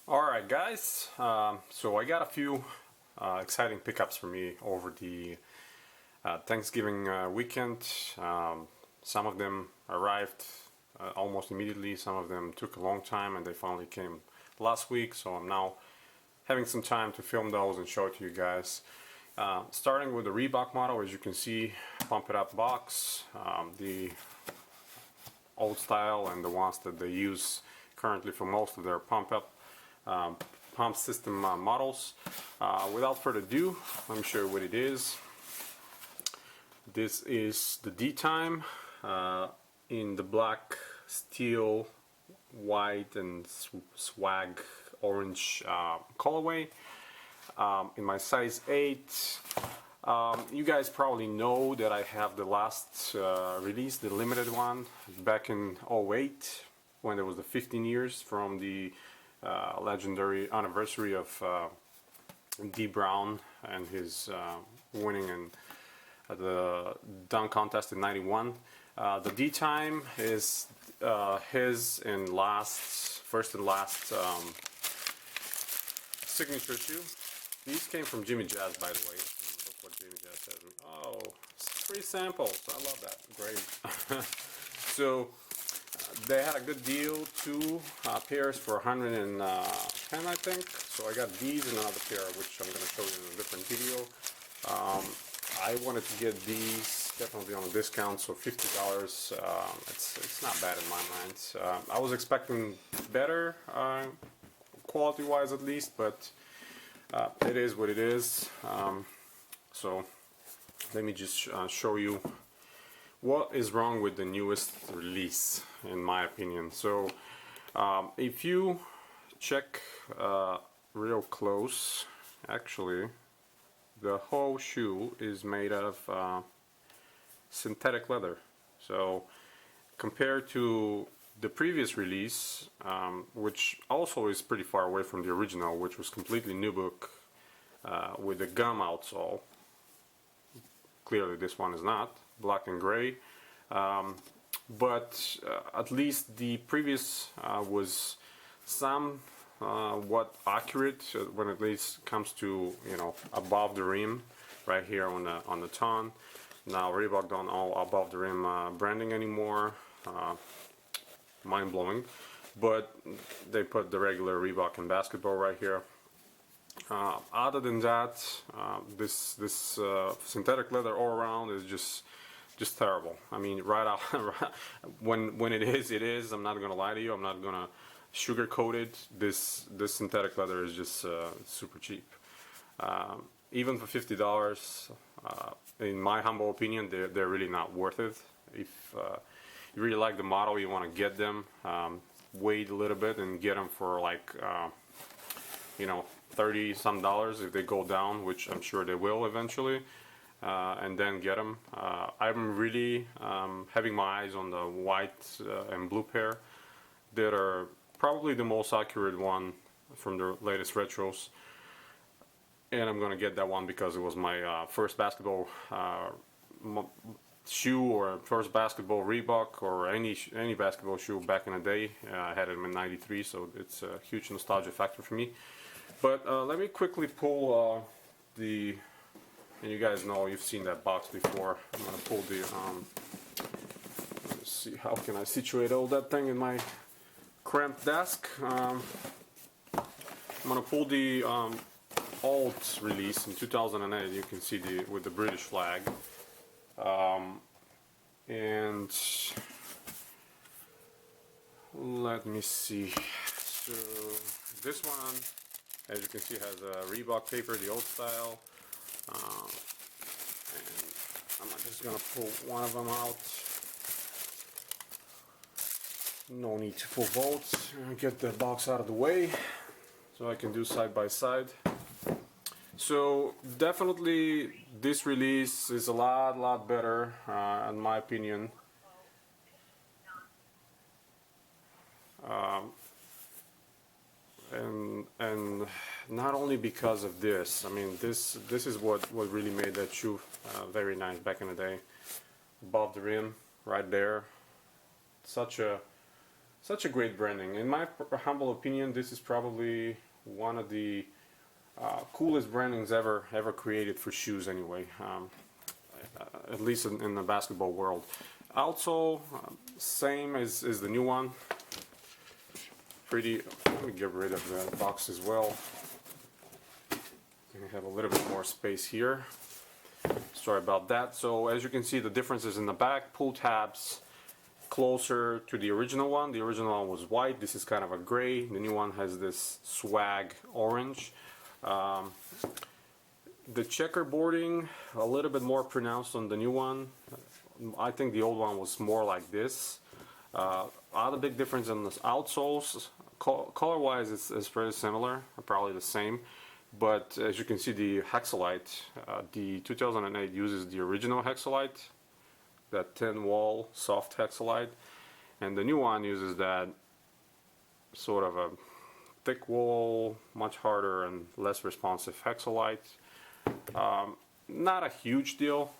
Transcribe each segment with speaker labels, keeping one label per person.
Speaker 1: Alright guys, so I got a few exciting pickups for me over the Thanksgiving weekend. Some of them arrived almost immediately, some of them took a long time, and they finally came last week, so I'm now having some time to film those and show it to you guys. Starting with the Reebok model, as you can see, pump it up box, the old style and the ones that they use currently for most of their pump system models. Without further ado, let me show you what it is. This is the D-Time in the black, steel, white and swag orange colorway in my size 8. You guys probably know that I have the last release, the limited one, back in 08 when there was the 15 years from the legendary anniversary of D. Brown and his winning in the dunk contest in '91. The D Time is his and first and last signature shoe. These came from Jimmy Jazz, by the way. Look what Jimmy Jazz says. Oh, free samples. I love that. Great. So they had a good deal, two pairs for 110, I think. So I got these and another pair, which I'm going to show you in a different video. I wanted to get these definitely on a discount, so $50. It's not bad in my mind. I was expecting better, quality-wise at least, but it is what it is. So let me just show you what is wrong with the newest release, in my opinion. So if you check real close, actually the whole shoe is made out of synthetic leather. So compared to the previous release, which also is pretty far away from the original, which was completely nubuck with a gum outsole. Clearly this one is not, black and gray, but at least the previous was somewhat accurate when at least comes to, you know, above the rim right here on the tongue. Now Reebok don't all above the rim branding anymore. Mind blowing, but they put the regular Reebok in basketball right here. Other than that, this synthetic leather all around is just terrible. I mean, right out when it is. I'm not gonna lie to you. I'm not gonna sugarcoat it. This synthetic leather is just super cheap. Even for $50, in my humble opinion, they're really not worth it. If you really like the model, you want to get them, wait a little bit and get them for like you know, $30 some if they go down, which I'm sure they will eventually, and then get them. I'm really having my eyes on the white and blue pair that are probably the most accurate one from the latest retros, and I'm gonna get that one because it was my first basketball shoe, or first basketball Reebok, or any basketball shoe back in the day. I had them in '93, so it's a huge nostalgia factor for me. But let me quickly pull and you guys know, you've seen that box before. I'm gonna pull the let's see, how can I situate all that thing in my cramped desk. I'm gonna pull the alt release in 2008. You can see with the British flag. And let me see. So this one, as you can see, has a Reebok paper, the old style. And I'm just gonna pull one of them out. No need to pull both. Get the box out of the way so I can do side by side. So definitely this release is a lot better, in my opinion. And not only because of this. I mean, this is what really made that shoe very nice back in the day. Above the rim, right there. Such a such a great branding. In my humble opinion, this is probably one of the coolest brandings ever created for shoes. Anyway, at least in the basketball world. Outsole, same as the new one. Pretty. Let me get rid of the box as well. We have a little bit more space here. Sorry about that. So as you can see, the differences in the back, pull tabs closer to the original one. The original one was white. This is kind of a gray. The new one has this swag orange. The checkerboarding a little bit more pronounced on the new one. I think the old one was more like this. Other big difference in the outsoles, color-wise, it's very similar, probably the same. But as you can see, the hexalite, the 2008 uses the original hexalite, that 10-wall soft hexalite, and the new one uses that sort of a thick wall, much harder and less responsive hexalite. Not a huge deal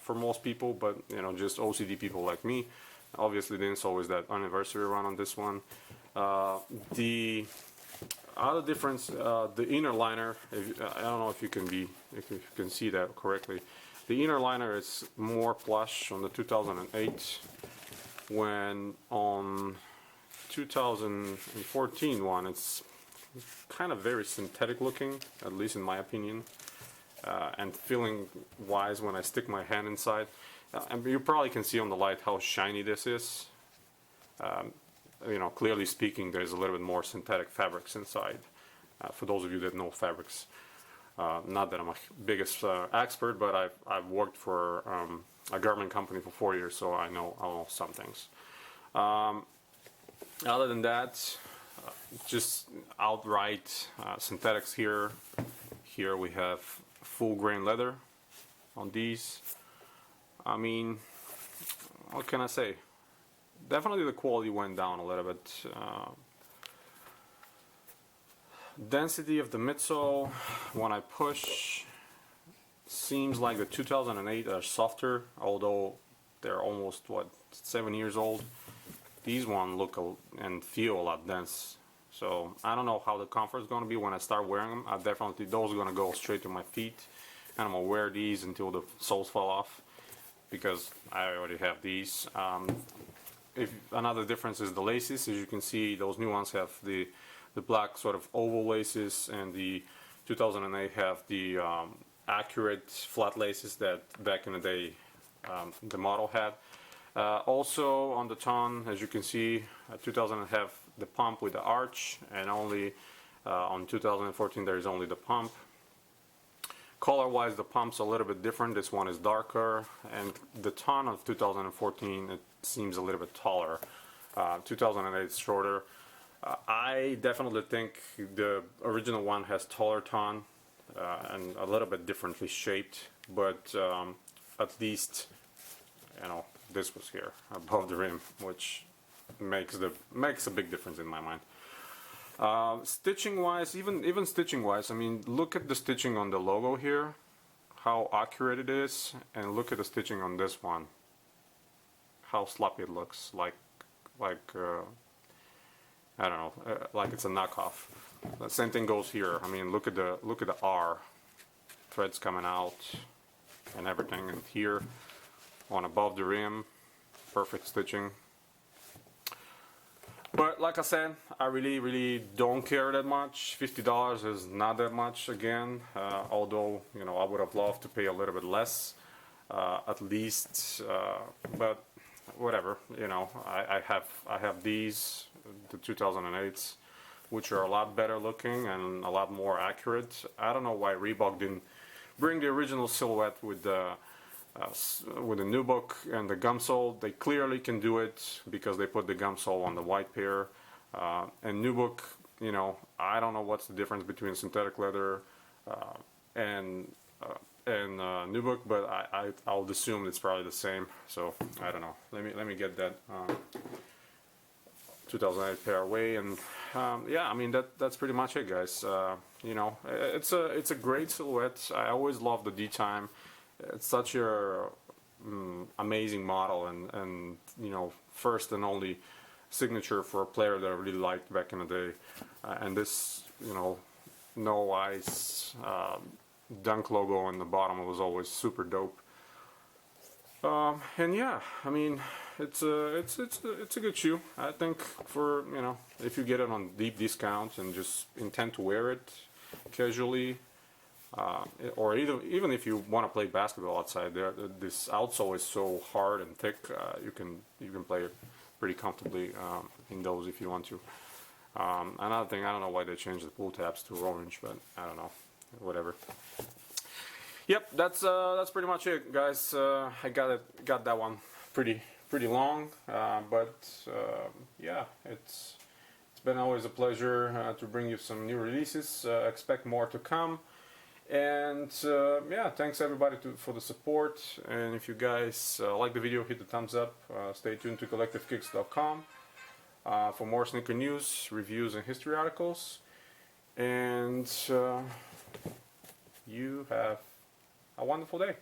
Speaker 1: for most people, but you know, just OCD people like me. Obviously, the insole is that anniversary run on this one. The other difference, the inner liner. I don't know if you can see that correctly. The inner liner is more plush on the 2008, when on 2014 one it's kind of very synthetic looking, at least in my opinion, and feeling wise when I stick my hand inside. And you probably can see on the light how shiny this is. You know, clearly speaking, there's a little bit more synthetic fabrics inside. For those of you that know fabrics, not that I'm a biggest expert, but I've worked for a garment company for 4 years, so I know some things. Other than that, just outright synthetics here. Here we have full grain leather on these. I mean, what can I say? Definitely the quality went down a little bit. Density of the midsole, when I push, seems like the 2008 are softer, although they're almost, what, 7 years old. These ones look and feel a lot dense. So I don't know how the comfort is going to be when I start wearing them. Those are going to go straight to my feet, and I'm going to wear these until the soles fall off, because I already have these. Another difference is the laces. As you can see, those new ones have the black sort of oval laces, and the 2008 have the accurate flat laces that back in the day the model had. Also on the ton, as you can see, 2000 have the pump with the arch, and only on 2014 there is only the pump. Color-wise, the pump's a little bit different. This one is darker, and the ton of 2014, it seems a little bit taller. 2008 is shorter. I definitely think the original one has taller ton and a little bit differently shaped, but at least, you know, this was here above the rim, which makes a big difference in my mind. Stitching wise, even stitching wise, I mean, look at the stitching on the logo here, how accurate it is, and look at the stitching on this one, how sloppy it looks, like I don't know, like it's a knockoff. The same thing goes here. I mean, look at the R threads coming out and everything, and here on above the rim, perfect stitching. But like I said, I really don't care that much. $50 is not that much again, although, you know, I would have loved to pay a little bit less, at least, but whatever, you know, I have these, the 2008s, which are a lot better looking and a lot more accurate. I don't know why Reebok didn't bring the original silhouette with the nubuck and the gum sole. They clearly can do it because they put the gum sole on the white pair. And nubuck, you know, I don't know what's the difference between synthetic leather and nubuck, but I'll assume it's probably the same. So I don't know. Let me get that 2008 pair away, and yeah, I mean that's pretty much it, guys. You know, it's a great silhouette. I always love the D-time. It's such a amazing model, and you know, first and only signature for a player that I really liked back in the day. And this, you know, no ice dunk logo on the bottom was always super dope. And yeah, I mean, it's a good shoe. I think for, you know, if you get it on deep discount and just intend to wear it casually, or even if you want to play basketball outside, this outsole is so hard and thick. You can play it pretty comfortably in those if you want to. Another thing, I don't know why they changed the pull tabs to orange, but I don't know, whatever. Yep, that's pretty much it, guys. I got that one pretty long, but yeah, it's been always a pleasure to bring you some new releases. Expect more to come, and yeah, thanks everybody for the support. And if you guys like the video, hit the thumbs up. Stay tuned to collectivekicks.com for more sneaker news, reviews, and history articles. And you have a wonderful day.